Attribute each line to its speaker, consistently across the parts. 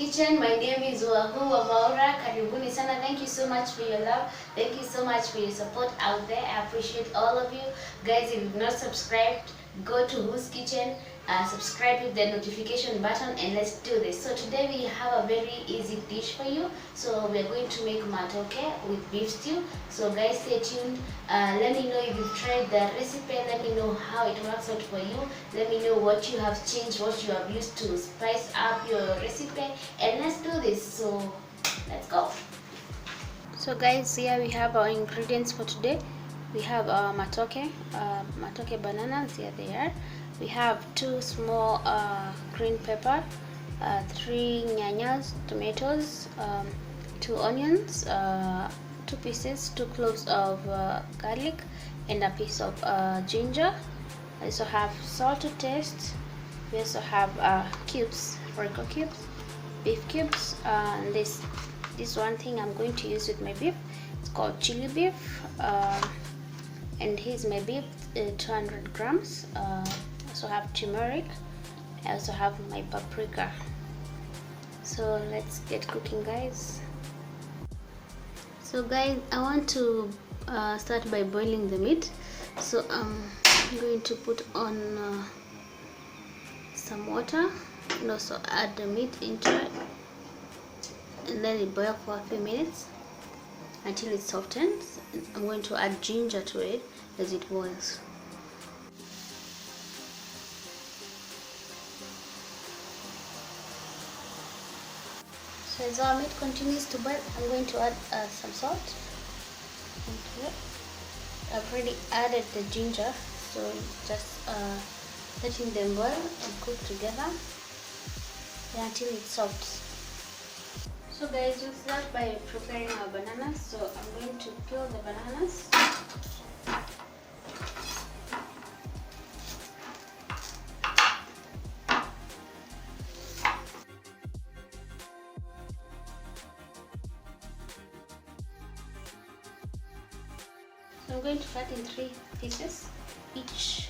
Speaker 1: Kitchen. My name is Wahua Maura. Karibuni sana. Thank you so much for your love. Thank you so much for your support out there. I appreciate all of you. Guys, if you've not subscribed, go to Who's Kitchen, subscribe with the notification button, and let's do this. So today we have a very easy dish for you. So we're going to make matoke with beef stew. So guys, stay tuned. Let me know if you've tried the recipe. Let me know how it works out for you. Let me know what you have changed, what you have used to spice up your recipe, and let's do this. So let's go. So guys, here we have our ingredients for today. We have our matoke bananas. Here they are. We have 2 small green pepper, 3 nyanyas, tomatoes, 2 onions, 2 pieces, 2 cloves of garlic, and a piece of ginger. I also have salt to taste. We also have cubes, Royco cubes, beef cubes, and this one thing I'm going to use with my beef. It's called chili beef, and here's my beef, 200 grams. I also have turmeric. I also have my paprika. So let's get cooking, guys. So guys, I want to start by boiling the meat. So I'm going to put on some water and also add the meat into it, and let it boil for a few minutes until it softens. I'm going to add ginger to it as it boils. So as our meat continues to boil, I'm going to add some salt into it. I've already added the ginger, so just letting them boil and cook together until it's soft. So guys, we'll start by preparing our bananas. So I'm going to peel the bananas. So I'm going to cut in 3 pieces each.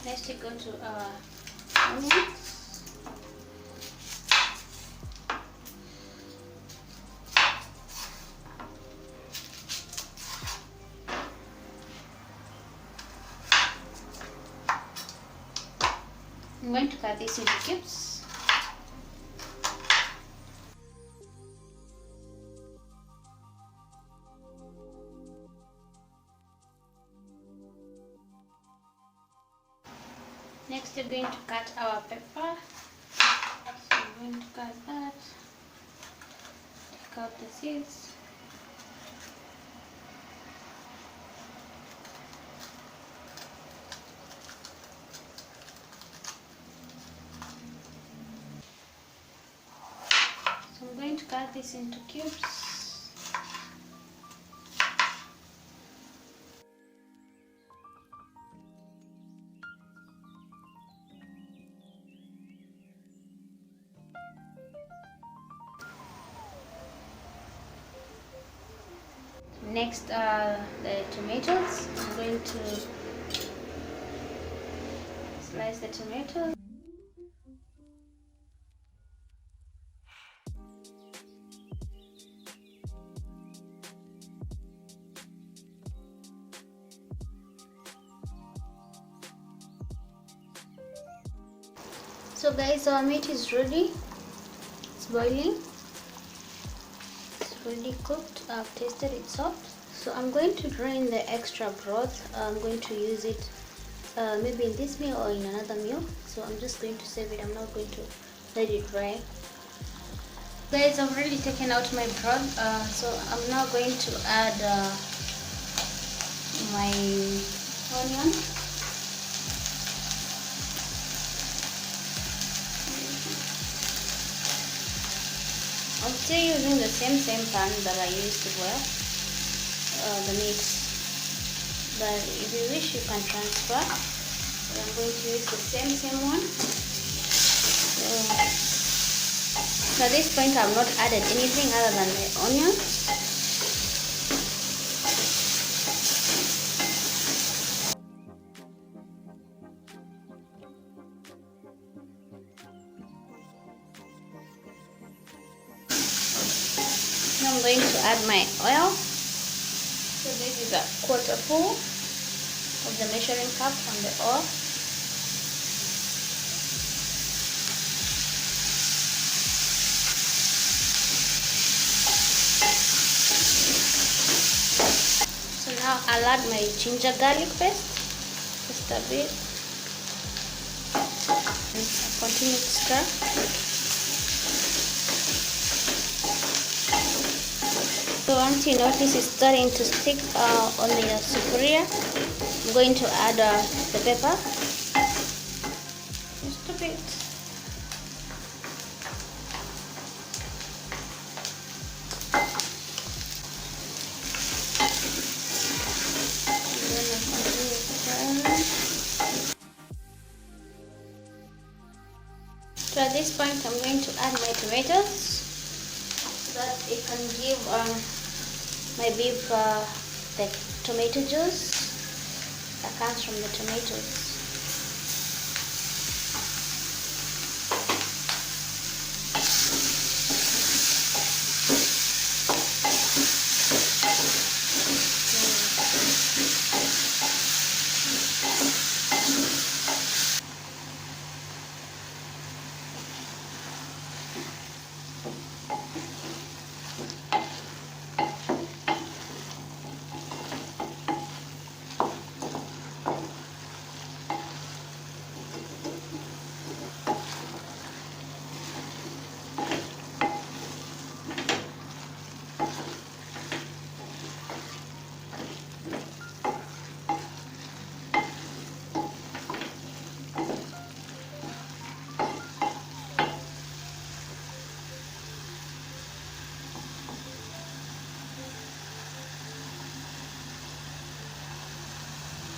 Speaker 1: Next we go to onions. I'm going to cut this into cubes. Next, we're going to cut our pepper. So I'm going to cut that. Take out the seeds. So I'm going to cut this into cubes. Next are the tomatoes. I'm going to slice the tomatoes. So guys, our meat is ready. It's boiling. Already cooked. I've tasted it soft, so I'm going to drain the extra broth. I'm going to use it maybe in this meal or in another meal, so I'm just going to save it. I'm not going to let it dry. Guys, I've already taken out my broth, so I'm now going to add my onion. I'm still using the same pan that I used to boil the meat, but if you wish you can transfer. But I'm going to use the same one. So at this point I've not added anything other than the onion. going to add my oil. So this is a quarter full of the measuring cup on the oil. So now I'll add my ginger garlic paste, just a bit, and I'll continue to stir. So once you notice it's starting to stick on the sufuria, I'm going to add the pepper, just a bit. So at this point I'm going to add my tomatoes so that it can give my beef the tomato juice that comes from the tomatoes.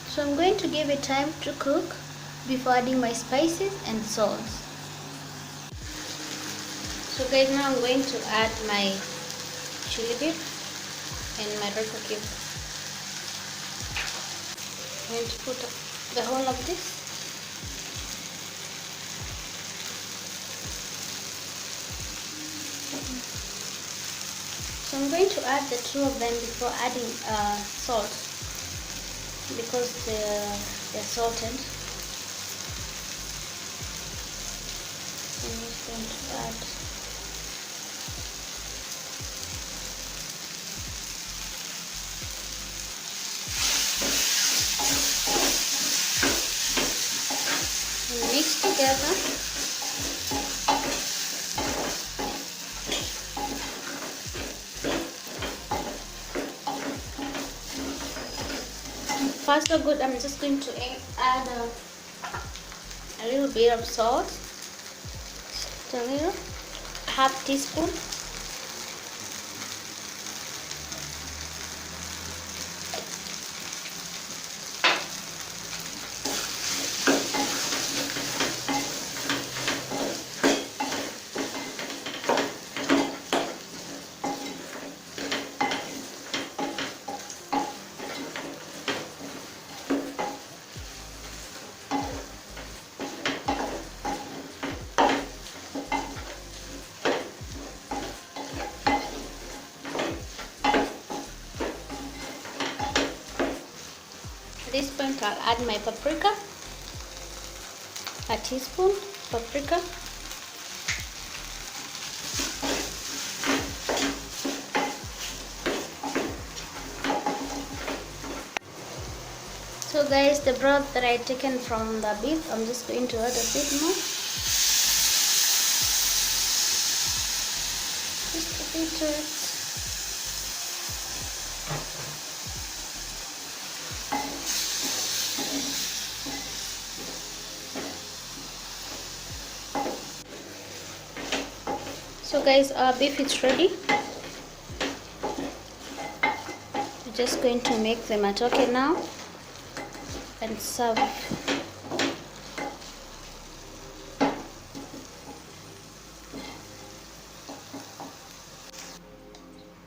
Speaker 1: So I'm going to give it time to cook before adding my spices and salt. So guys, now I'm going to add my chili beef and my royco cube. I'm going to put the whole of this. So I'm going to add the two of them before adding salt, because they're salted. I'm just going to add and mix together. Far so good. I'm just going to add a little bit of salt, just a little, half teaspoon. At this point I'll add my paprika, a teaspoon paprika. So guys, the broth that I taken from the beef, I'm just going to add a bit more. Just a bit to it. So guys, our beef is ready. We're just going to make the matoke now and serve.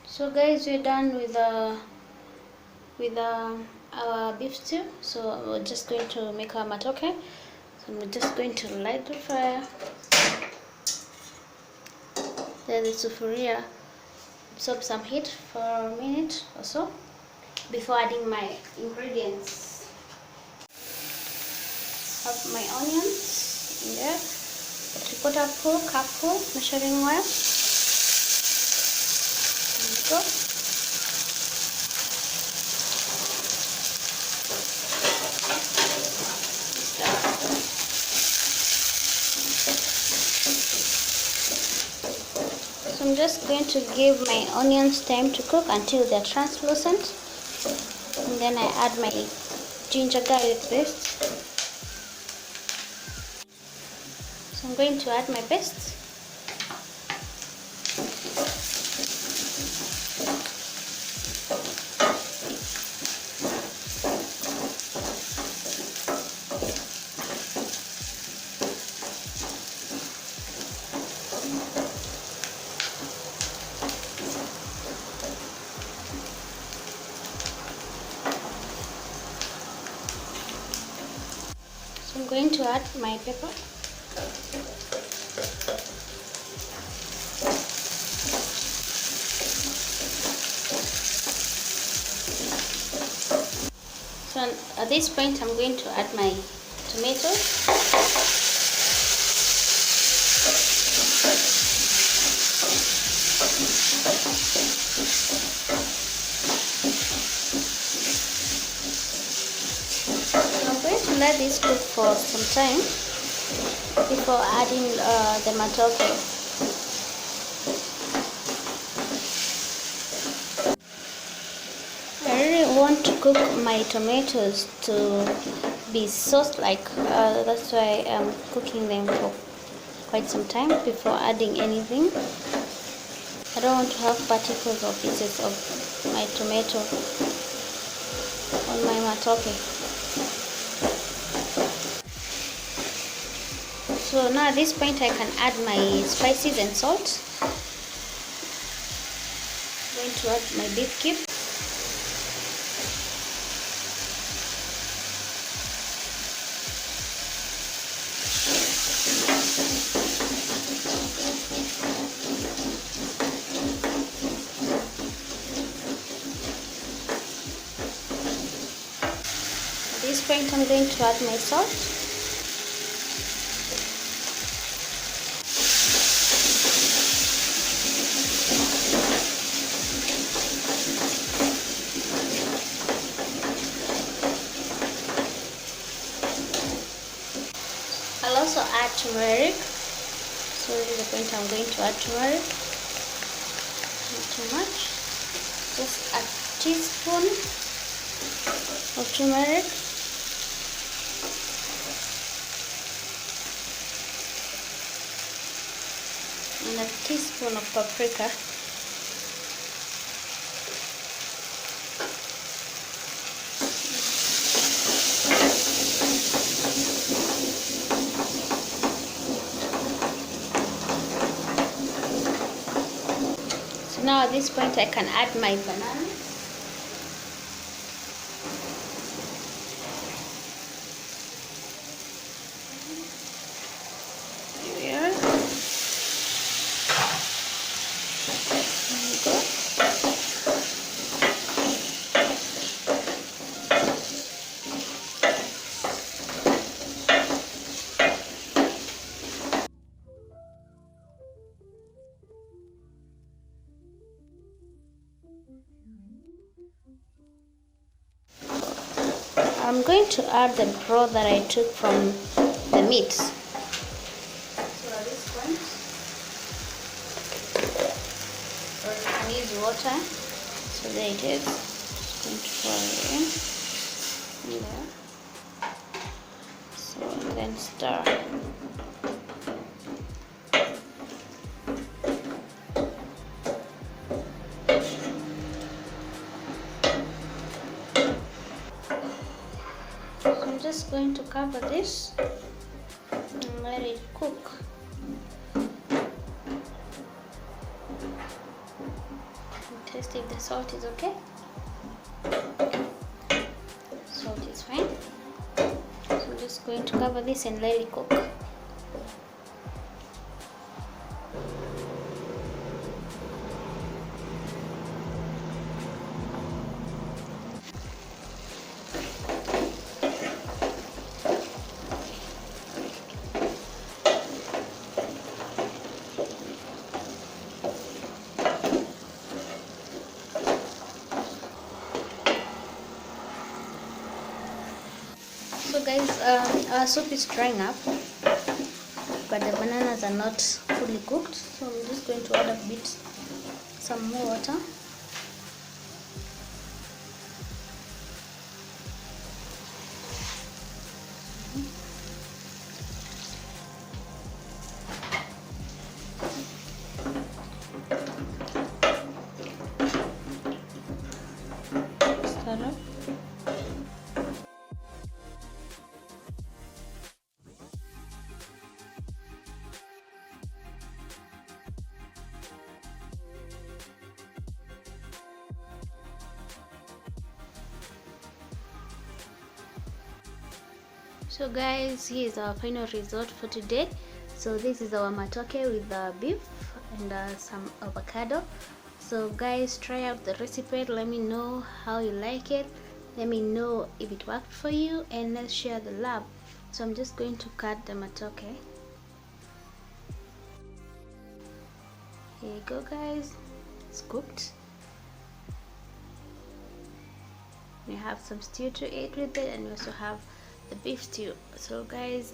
Speaker 1: So guys, we're done with our beef stew. So we're just going to make our matoke. So we're just going to light the fire. There's the sufuria. absorb some heat for a minute or so before adding my ingredients. Have my onions in there, 3/4 cup full measuring wire. There we go. So I'm just going to give my onions time to cook until they're translucent, and then I add my ginger garlic paste. So I'm going to add my paste. So I'm going to add my pepper. So at this point I'm going to add my tomatoes. I'm going to let this cook for some time before adding the matoke. I really want to cook my tomatoes to be sauce-like. That's why I'm cooking them for quite some time before adding anything. I don't want to have particles or pieces of my tomato on my matoke. So now at this point I can add my spices and salt. I'm going to add my beef cube. At this point I'm going to add my salt. I'll also add turmeric. So this is the point I'm going to add turmeric. Not too much. Just a teaspoon of turmeric. And a teaspoon of paprika. Now at this point I can add my banana. Here we are. There we go. I'm going to add the broth that I took from the meat. So at this point, or you can use water. So there it is. Just going to pour it in there. So and then stir. I'm just going to cover this and let it cook. Taste if the salt is okay. Salt is fine. So I'm just going to cover this and let it cook. guys, our soup is drying up, but the bananas are not fully cooked, so I'm just going to add a bit some more water. Stir up. So guys, here is our final result for today. So this is our matoke with beef and some avocado. So guys, try out the recipe, let me know how you like it, let me know if it worked for you, and let's share the love. So I'm just going to cut the matoke. Here you go guys, it's cooked. We have some stew to eat with it, and we also have the beef stew. So guys,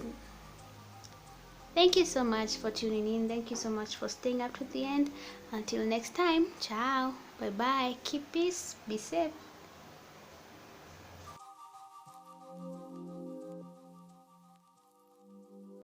Speaker 1: thank you so much for tuning in. Thank you so much for staying up to the end. Until next time, ciao, bye bye, keep peace, be safe.